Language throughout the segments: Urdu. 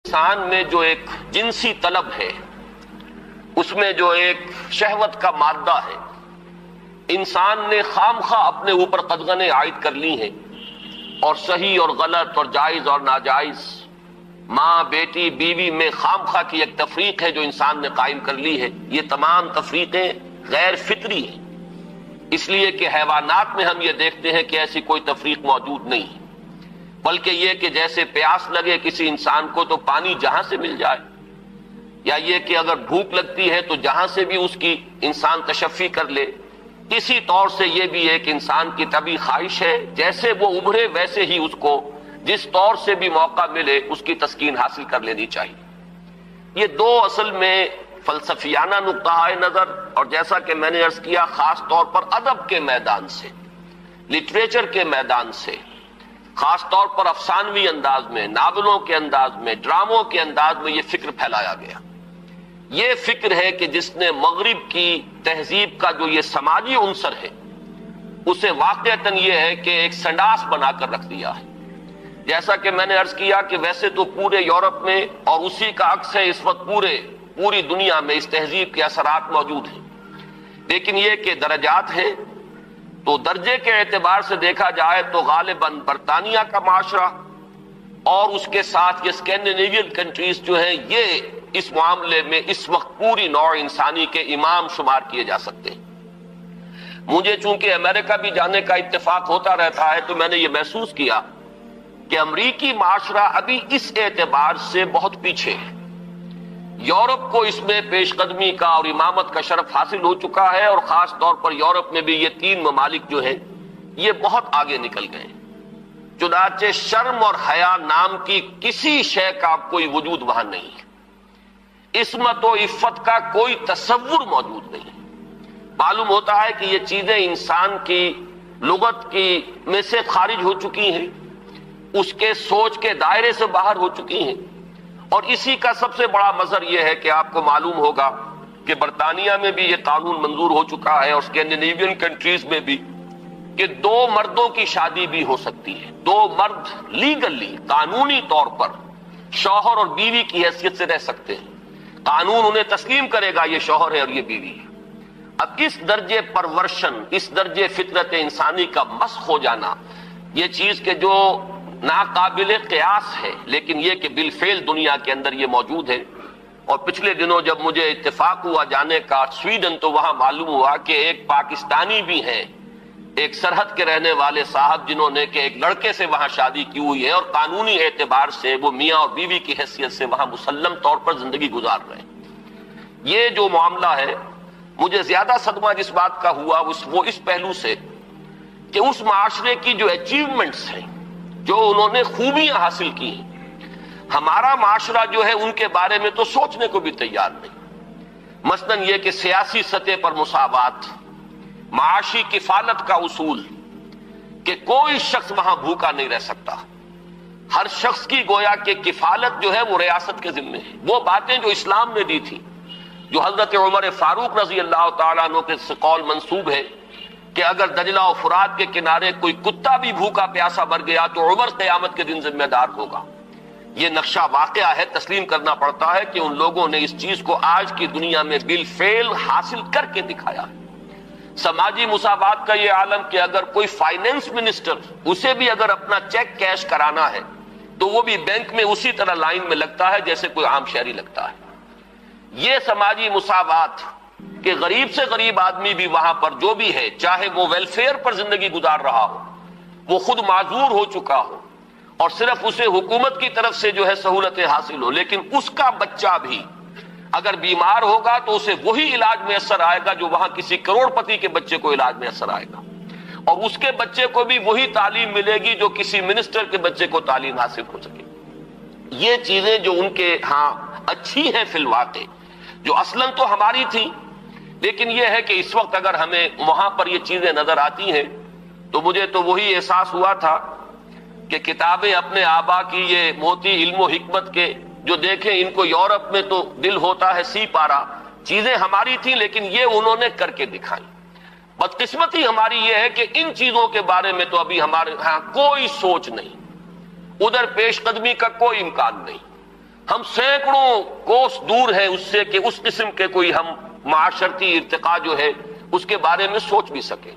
انسان میں جو ایک جنسی طلب ہے، اس میں جو ایک شہوت کا مادہ ہے، انسان نے خام خواہ اپنے اوپر قدغنیں عائد کر لی ہیں، اور صحیح اور غلط اور جائز اور ناجائز، ماں بیٹی بیوی میں خام خواہ کی ایک تفریق ہے جو انسان نے قائم کر لی ہے۔ یہ تمام تفریقیں غیر فطری ہیں، اس لیے کہ حیوانات میں ہم یہ دیکھتے ہیں کہ ایسی کوئی تفریق موجود نہیں ہے، بلکہ یہ کہ جیسے پیاس لگے کسی انسان کو تو پانی جہاں سے مل جائے، یا یہ کہ اگر بھوک لگتی ہے تو جہاں سے بھی اس کی انسان تشفی کر لے، اسی طور سے یہ بھی ایک انسان کی طبعی خواہش ہے، جیسے وہ ابھرے ویسے ہی اس کو جس طور سے بھی موقع ملے اس کی تسکین حاصل کر لینی چاہیے۔ یہ دو اصل میں فلسفیانہ نقطہ نظر، اور جیسا کہ میں نے عرض کیا خاص طور پر ادب کے میدان سے، لٹریچر کے میدان سے، خاص طور پر افسانوی انداز میں، ناولوں کے انداز میں، ڈراموں کے انداز میں یہ فکر پھیلایا گیا۔ یہ فکر ہے کہ جس نے مغرب کی تہذیب کا جو یہ سماجی عنصر ہے، اسے واقعتاً یہ ہے کہ ایک سنڈاس بنا کر رکھ دیا ہے۔ جیسا کہ میں نے عرض کیا کہ ویسے تو پورے یورپ میں، اور اسی کا عکس ہے اس وقت پوری دنیا میں، اس تہذیب کے اثرات موجود ہیں، لیکن یہ کہ درجات ہیں۔ تو درجے کے اعتبار سے دیکھا جائے تو غالباً برطانیہ کا معاشرہ اور اس کے ساتھ یہ اسکینڈینیوین کنٹریز جو ہیں، یہ اس معاملے میں اس وقت پوری نوع انسانی کے امام شمار کیے جا سکتے ہیں۔ مجھے چونکہ امریکہ بھی جانے کا اتفاق ہوتا رہتا ہے تو میں نے یہ محسوس کیا کہ امریکی معاشرہ ابھی اس اعتبار سے بہت پیچھے ہے۔ یورپ کو اس میں پیش قدمی کا اور امامت کا شرف حاصل ہو چکا ہے، اور خاص طور پر یورپ میں بھی یہ تین ممالک جو ہیں یہ بہت آگے نکل گئے ہیں۔ چنانچہ شرم اور حیا نام کی کسی شے کا کوئی وجود وہاں نہیں ہے، عصمت و عفت کا کوئی تصور موجود نہیں ہے۔ معلوم ہوتا ہے کہ یہ چیزیں انسان کی لغت کی میں سے خارج ہو چکی ہیں، اس کے سوچ کے دائرے سے باہر ہو چکی ہیں۔ اور اسی کا سب سے بڑا مظہر یہ ہے کہ آپ کو معلوم ہوگا کہ برطانیہ میں بھی یہ قانون منظور ہو چکا ہے، اور اسکینڈینیوین کنٹریز میں بھی، کہ دو مردوں کی شادی بھی ہو سکتی ہے۔ دو مرد لیگلی، قانونی طور پر شوہر اور بیوی کی حیثیت سے رہ سکتے ہیں، قانون انہیں تسلیم کرے گا یہ شوہر ہے اور یہ بیوی ہے۔ اب اس درجے پرورشن، اس درجے فطرت انسانی کا مسخ ہو جانا، یہ چیز کہ جو ناقابل قیاس ہے، لیکن یہ کہ بالفعل دنیا کے اندر یہ موجود ہے۔ اور پچھلے دنوں جب مجھے اتفاق ہوا جانے کا سویڈن، تو وہاں معلوم ہوا کہ ایک پاکستانی بھی ہیں، ایک سرحد کے رہنے والے صاحب، جنہوں نے کہ ایک لڑکے سے وہاں شادی کی ہوئی ہے، اور قانونی اعتبار سے وہ میاں اور بیوی کی حیثیت سے وہاں مسلم طور پر زندگی گزار رہے ہیں۔ یہ جو معاملہ ہے، مجھے زیادہ صدمہ جس بات کا ہوا وہ اس پہلو سے کہ اس معاشرے کی جو اچیومنٹس ہیں، جو انہوں نے خوبیاں حاصل کی ہیں، ہمارا معاشرہ جو ہے ان کے بارے میں تو سوچنے کو بھی تیار نہیں۔ مثلاً یہ کہ سیاسی سطح پر مساوات، معاشی کفالت کا اصول، کہ کوئی شخص وہاں بھوکا نہیں رہ سکتا، ہر شخص کی گویا کہ کفالت جو ہے وہ ریاست کے ذمے ہے۔ وہ باتیں جو اسلام نے دی تھی، جو حضرت عمر فاروق رضی اللہ تعالیٰ عنہ کے قول منسوب ہے کہ اگر دجلہ و فرات کے کنارے کوئی کتا بھی بھوکا پیاسا مر گیا تو عمر قیامت کے دن ذمہ دار ہوگا۔ یہ نقشہ واقعہ ہے، تسلیم کرنا پڑتا ہے کہ ان لوگوں نے اس چیز کو آج کی دنیا میں بالفعل حاصل کر کے دکھایا ہے۔ سماجی مساوات کا یہ عالم کہ اگر کوئی فائنینس منسٹر، اسے بھی اگر اپنا چیک کیش کرانا ہے تو وہ بھی بینک میں اسی طرح لائن میں لگتا ہے جیسے کوئی عام شہری لگتا ہے۔ یہ سماجی مساوات کہ غریب سے غریب آدمی بھی وہاں پر جو بھی ہے، چاہے وہ ویلفیئر پر زندگی گزار رہا ہو، وہ خود معذور ہو چکا ہو، اور صرف اسے حکومت کی طرف سے جو ہے سہولتیں حاصل ہو، لیکن اس کا بچہ بھی اگر بیمار ہوگا تو اسے وہی علاج میسر آئے گا جو وہاں کسی کروڑ پتی کے بچے کو علاج میسر آئے گا، اور اس کے بچے کو بھی وہی تعلیم ملے گی جو کسی منسٹر کے بچے کو تعلیم حاصل ہو سکے۔ یہ چیزیں جو ان کے ہاں اچھی ہیں فی الواقع، جو اصلاً تو ہماری تھی، لیکن یہ ہے کہ اس وقت اگر ہمیں وہاں پر یہ چیزیں نظر آتی ہیں تو مجھے تو وہی احساس ہوا تھا کہ کتابیں اپنے آبا کی یہ موتی علم و حکمت کے جو دیکھیں، ان کو یورپ میں تو دل ہوتا ہے سی پارا، چیزیں ہماری تھیں لیکن یہ انہوں نے کر کے دکھائیں۔ بدقسمتی ہماری یہ ہے کہ ان چیزوں کے بارے میں تو ابھی ہمارے ہاں کوئی سوچ نہیں، ادھر پیش قدمی کا کوئی امکان نہیں۔ ہم سینکڑوں کوس دور ہیں اس سے کہ اس قسم کے کوئی ہم معاشرتی ارتقاء جو ہے اس کے بارے میں سوچ بھی سکیں.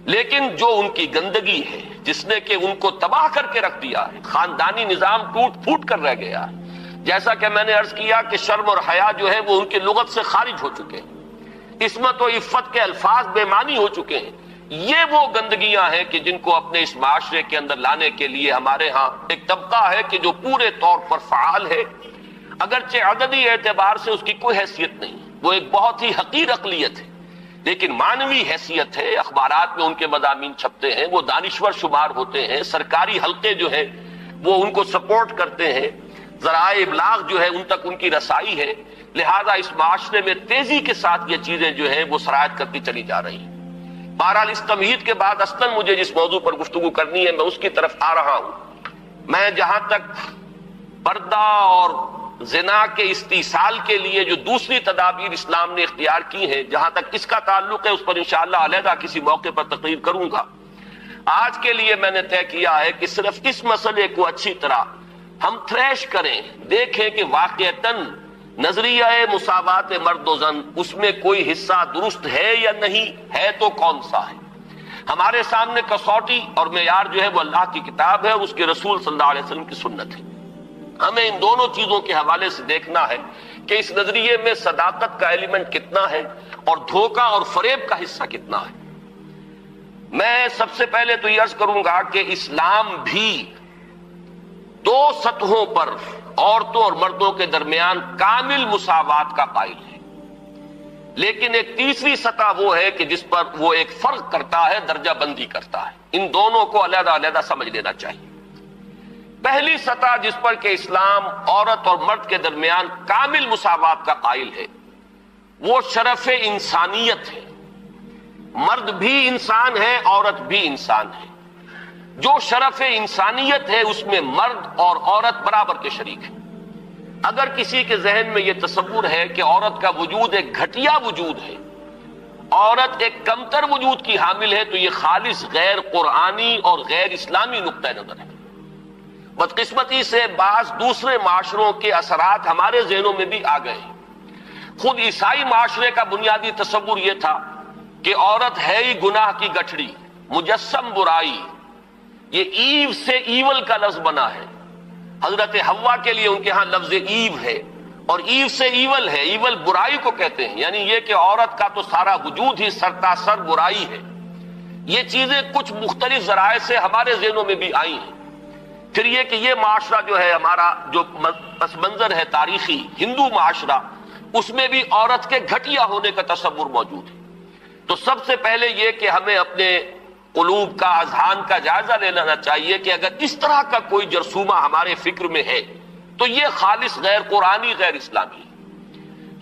لیکن جو ان کی گندگی ہے جس نے کہ ان کو تباہ کر کے رکھ دیا ہے، خاندانی نظام ٹوٹ پھوٹ کر رہ گیا ہے. جیسا کہ میں نے عرض کیا کہ شرم اور حیا جو ہے وہ ان کی لغت سے خارج ہو چکے ہیں، عصمت و عفت کے الفاظ بے معنی ہو چکے ہیں. یہ وہ گندگیاں ہیں کہ جن کو اپنے اس معاشرے کے اندر لانے کے لیے ہمارے ہاں ایک طبقہ ہے کہ جو پورے طور پر فعال ہے، اگرچہ عددی اعتبار سے اس کی کوئی حیثیت نہیں، وہ ایک بہت ہی حقیر اقلیت ہے، لیکن معنوی حیثیت ہے. اخبارات میں ان کے مضامین چھپتے ہیں، وہ دانشور شمار ہوتے ہیں، سرکاری حلقے جو ہیں وہ ان کو سپورٹ کرتے ہیں، ذرائع ابلاغ جو ہے ان تک ان کی رسائی ہے. لہذا اس معاشرے میں تیزی کے ساتھ یہ چیزیں جو ہیں وہ سرایت کرتی چلی جا رہی ہیں. بہرحال اس تمہید کے بعد اصلاً مجھے جس موضوع پر گفتگو کرنی ہے میں اس کی طرف آ رہا ہوں. میں جہاں تک پردہ اور زنا کے استئصال کے لیے جو دوسری تدابیر اسلام نے اختیار کی ہیں، جہاں تک اس کا تعلق ہے اس پر انشاءاللہ علیحدہ کسی موقع پر تقریر کروں گا. آج کے لیے میں نے طے کیا ہے کہ صرف اس مسئلے کو اچھی طرح ہم تھریش کریں، دیکھیں کہ واقعتاً نظریہ مساوات مرد و زن اس میں کوئی حصہ درست ہے یا نہیں ہے، تو کون سا ہے. ہمارے سامنے کسوٹی اور معیار جو ہے وہ اللہ کی کتاب ہے اور اس کے رسول صلی اللہ علیہ وسلم کی سنت ہے. ہمیں ان دونوں چیزوں کے حوالے سے دیکھنا ہے کہ اس نظریے میں صداقت کا ایلیمنٹ کتنا ہے اور دھوکہ اور فریب کا حصہ کتنا ہے. میں سب سے پہلے تو یہ عرض کروں گا کہ اسلام بھی دو سطحوں پر عورتوں اور مردوں کے درمیان کامل مساوات کا قائل ہے، لیکن ایک تیسری سطح وہ ہے کہ جس پر وہ ایک فرق کرتا ہے، درجہ بندی کرتا ہے. ان دونوں کو علیحدہ علیحدہ سمجھ لینا چاہیے. پہلی سطح جس پر کہ اسلام عورت اور مرد کے درمیان کامل مساوات کا قائل ہے وہ شرف انسانیت ہے. مرد بھی انسان ہے، عورت بھی انسان ہے. جو شرف انسانیت ہے اس میں مرد اور عورت برابر کے شریک ہیں. اگر کسی کے ذہن میں یہ تصور ہے کہ عورت کا وجود ایک گھٹیا وجود ہے، عورت ایک کمتر وجود کی حامل ہے، تو یہ خالص غیر قرآنی اور غیر اسلامی نقطہ نظر ہے. بدقسمتی سے بعض دوسرے معاشروں کے اثرات ہمارے ذہنوں میں بھی آ گئے ہیں. خود عیسائی معاشرے کا بنیادی تصور یہ تھا کہ عورت ہے ہی گناہ کی گٹھڑی، مجسم برائی. یہ ایو سے ایول کا لفظ بنا ہے. حضرت حوا کے لیے ان کے ہاں لفظ ایو ہے، اور ایو سے ایول ہے. ایول برائی کو کہتے ہیں، یعنی یہ کہ عورت کا تو سارا وجود ہی سرتاسر برائی ہے. یہ چیزیں کچھ مختلف ذرائع سے ہمارے ذہنوں میں بھی آئی ہیں. پھر یہ کہ یہ معاشرہ جو ہے ہمارا جو پس منظر ہے تاریخی ہندو معاشرہ، اس میں بھی عورت کے گھٹیا ہونے کا تصور موجود ہے. تو سب سے پہلے یہ کہ ہمیں اپنے قلوب کا، اذہان کا جائزہ لے لینا چاہیے کہ اگر اس طرح کا کوئی جرثومہ ہمارے فکر میں ہے تو یہ خالص غیر قرآنی، غیر اسلامی ہے.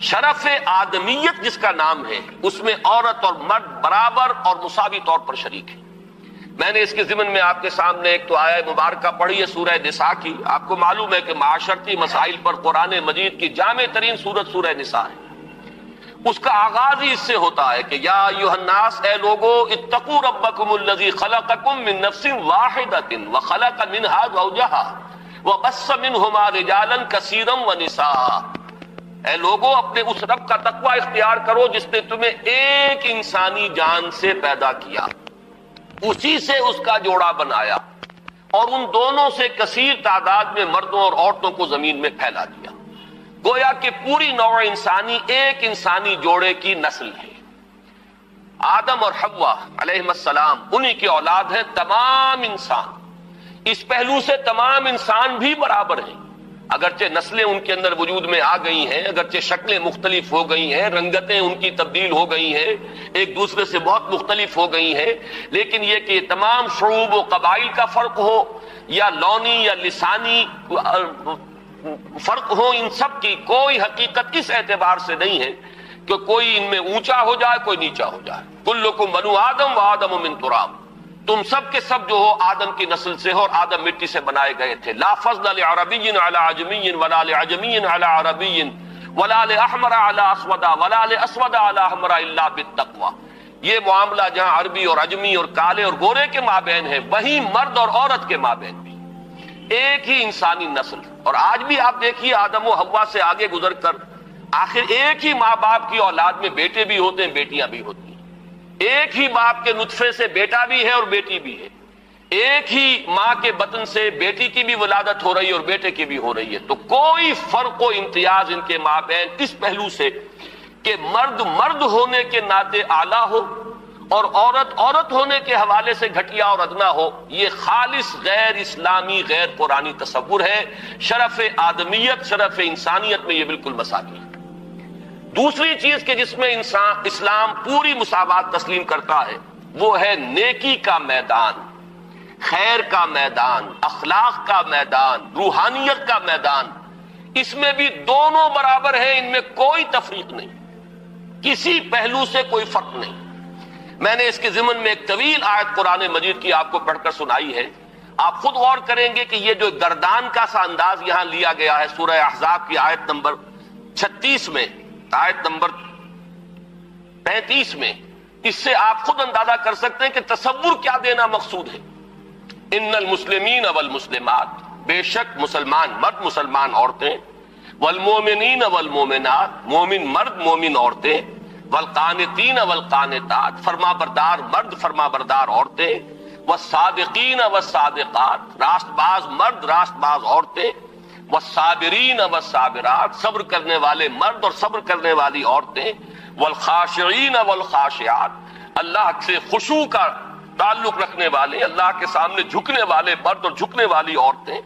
شرف آدمیت جس کا نام ہے اس میں عورت اور مرد برابر اور مساوی طور پر شریک ہیں. میں نے اس کے ضمن میں آپ کے سامنے ایک تو آیہ مبارکہ پڑھی ہے سورہ نساء کی. آپ کو معلوم ہے کہ معاشرتی مسائل پر قرآن مجید کی جامع ترین سورت سورہ نساء ہے. اس کا آغاز ہی اس سے ہوتا ہے کہ یا ایھا الناس، اے لوگو، اتقوا ربکم الذی خلقکم من نفس واحدۃ وخلق منها زوجها وبث منہما رجالا کثیرا ونساء. اے لوگو، اپنے اس رب کا تقوی اختیار کرو جس نے تمہیں ایک انسانی جان سے پیدا کیا، اسی سے اس کا جوڑا بنایا، اور ان دونوں سے کثیر تعداد میں مردوں اور عورتوں کو زمین میں پھیلا دیا. گویا کہ پوری نوع انسانی ایک انسانی جوڑے کی نسل ہے. آدم اور حوا علیہ السلام انہی کی اولاد ہیں تمام انسان. اس پہلو سے تمام انسان بھی برابر ہیں، اگرچہ نسلیں ان کے اندر وجود میں آ گئی ہیں، اگرچہ شکلیں مختلف ہو گئی ہیں، رنگتیں ان کی تبدیل ہو گئی ہیں، ایک دوسرے سے بہت مختلف ہو گئی ہیں، لیکن یہ کہ تمام شعوب و قبائل کا فرق ہو یا لونی یا لسانی فرق ہو، ان سب کی کوئی حقیقت اس اعتبار سے نہیں ہے کہ کوئی ان میں اونچا ہو جائے کوئی نیچا ہو جائے. کلکم بنو آدم و آدم من تراب، تم سب کے سب جو ہو آدم کی نسل سے ہو اور آدم مٹی سے بنائے گئے تھے. لا فضل لعربی علی عجمی ولا لعجمی علی عربی ولا لاحمر علی اسود ولا لاسود علی احمر الا بالتقوی. یہ معاملہ جہاں عربی اور عجمی اور کالے اور گورے کے مابین ہے، وہیں مرد اور عورت کے مابین بھی. ایک ہی انسانی نسل. اور آج بھی آپ دیکھیے آدم و حوا سے آگے گزر کر آخر ایک ہی ماں باپ کی اولاد میں بیٹے بھی ہوتے ہیں، بیٹیاں بھی ہوتی ہیں. ایک ہی باپ کے نطفے سے بیٹا بھی ہے اور بیٹی بھی ہے. ایک ہی ماں کے بطن سے بیٹی کی بھی ولادت ہو رہی ہے اور بیٹے کی بھی ہو رہی ہے. تو کوئی فرق و امتیاز ان کے مابین اس پہلو سے کہ مرد مرد ہونے کے ناطے اعلیٰ ہو اور عورت عورت ہونے کے حوالے سے گھٹیا اور ادنا ہو، یہ خالص غیر اسلامی غیر قرآنی تصور ہے. شرف آدمیت، شرف انسانیت میں یہ بالکل مساوی ہے. دوسری چیز کہ جس میں اسلام پوری مساوات تسلیم کرتا ہے وہ ہے نیکی کا میدان، خیر کا میدان، اخلاق کا میدان، روحانیت کا میدان. اس میں بھی دونوں برابر ہیں، ان میں کوئی تفریق نہیں، کسی پہلو سے کوئی فرق نہیں. میں نے اس کے ضمن میں ایک طویل آیت قرآن مجید کی آپ کو پڑھ کر سنائی ہے. آپ خود غور کریں گے کہ یہ جو گردان کا سا انداز یہاں لیا گیا ہے سورہ احزاب کی آیت نمبر 36 میں، آیت نمبر 35 میں، اس سے آپ خود اندازہ کر سکتے ہیں کہ تصور کیا دینا مقصود ہے. ان المسلمین والمسلمات، بے شک مسلمان مرد مسلمان عورتیں، والمومنین والمومنات، مومن مرد مومن عورتیں، والقانتین والقانتات، فرما بردار مرد فرما بردار عورتیں، والصادقین والصادقات، راست باز مرد راست باز عورتیں، والصابرین والصابرات، صبر کرنے والے مرد اور صبر کرنے والی عورتیں، والخاشعین والخاشعات، اللہ سے خشوع کا تعلق رکھنے والے، اللہ کے سامنے جھکنے والے مرد اور جھکنے والی عورتیں،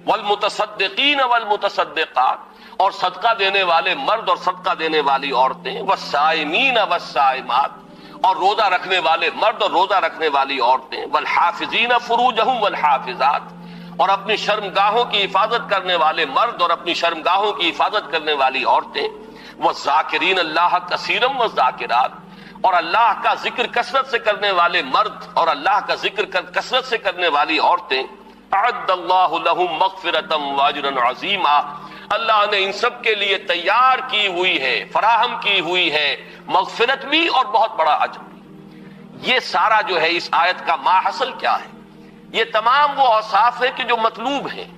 والمتصدقین والمتصدقات، اور صدقہ دینے والے مرد اور صدقہ دینے والی عورتیں، والصائمین والصائمات، اور روزہ رکھنے والے مرد اور روزہ رکھنے والی عورتیں، والحافظین فروجہم والحافظات، اور اپنی شرمگاہوں کی حفاظت کرنے والے مرد اور اپنی شرمگاہوں کی حفاظت کرنے والی عورتیں، والذاکرین اللہ کثیرا والذاکرات، اور اللہ کا ذکر کثرت سے کرنے والے مرد اور اللہ کا ذکر کثرت سے کرنے والی عورتیں. اعد اللہ لہم مغفرۃ واجرا عظیما، اللہ نے ان سب کے لیے تیار کی ہوئی ہے، فراہم کی ہوئی ہے مغفرت بھی اور بہت بڑا اجر بھی. یہ سارا جو ہے اس آیت کا ماحصل کیا ہے؟ یہ تمام وہ اوصاف ہیں کہ جو مطلوب ہیں،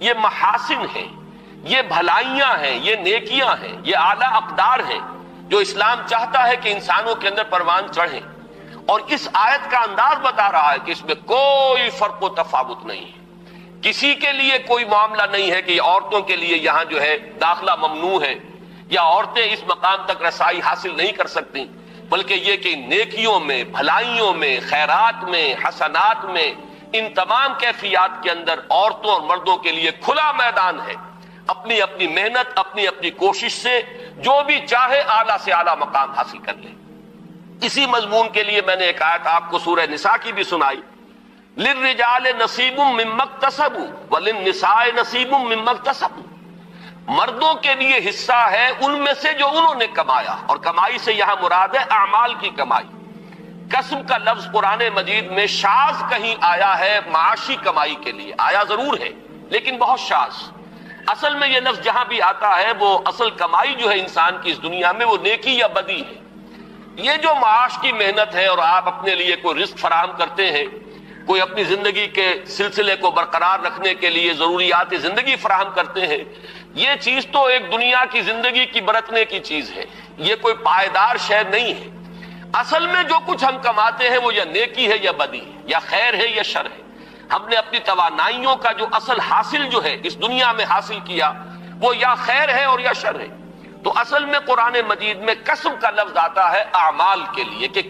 یہ محاسن ہیں، یہ بھلائیاں ہیں، یہ نیکیاں ہیں، یہ اعلیٰ اقدار ہیں جو اسلام چاہتا ہے کہ انسانوں کے اندر پروان چڑھیں. اور اس آیت کا انداز بتا رہا ہے کہ اس میں کوئی فرق و تفاوت نہیں ہے. کسی کے لیے کوئی معاملہ نہیں ہے کہ عورتوں کے لیے یہاں جو ہے داخلہ ممنوع ہے یا عورتیں اس مقام تک رسائی حاصل نہیں کر سکتی، بلکہ یہ کہ نیکیوں میں، بھلائیوں میں، خیرات میں، حسنات میں، ان تمام کیفیات کے اندر عورتوں اور مردوں کے لیے کھلا میدان ہے. اپنی اپنی محنت، اپنی اپنی کوشش سے جو بھی چاہے اعلیٰ سے اعلیٰ مقام حاصل کر لے. اسی مضمون کے لیے میں نے ایک آیت آپ کو سورہ نساء کی بھی سنائی. للرجال نصیب مما اکتسبوا وللنساء نصیب مما اکتسبوا، مردوں کے لیے حصہ ہے ان میں سے جو انہوں نے کمایا، اور کمائی سے یہاں مراد ہے اعمال کی کمائی. کسب کا لفظ قرآن مجید میں شاذ کہیں آیا ہے معاشی کمائی کے لیے، آیا ضرور ہے لیکن بہت شاذ. اصل میں یہ لفظ جہاں بھی آتا ہے وہ اصل کمائی جو ہے انسان کی اس دنیا میں وہ نیکی یا بدی ہے. یہ جو معاش کی محنت ہے اور آپ اپنے لیے کوئی رزق فراہم کرتے ہیں، کوئی اپنی زندگی کے سلسلے کو برقرار رکھنے کے لیے ضروریات زندگی فراہم کرتے ہیں، یہ چیز تو ایک دنیا کی زندگی کی برتنے کی چیز ہے، یہ کوئی پائیدار شے نہیں ہے. اصل میں جو کچھ ہم کماتے ہیں وہ یا نیکی ہے یا بدی ہے، یا خیر ہے یا شر ہے. ہم نے اپنی توانائیوں کا جو اصل حاصل جو ہے اس دنیا میں حاصل کیا وہ یا خیر ہے اور یا شر ہے. تو اصل میں قرآن مجید میں کسب کا لفظ آتا ہے اعمال کے لیے کہ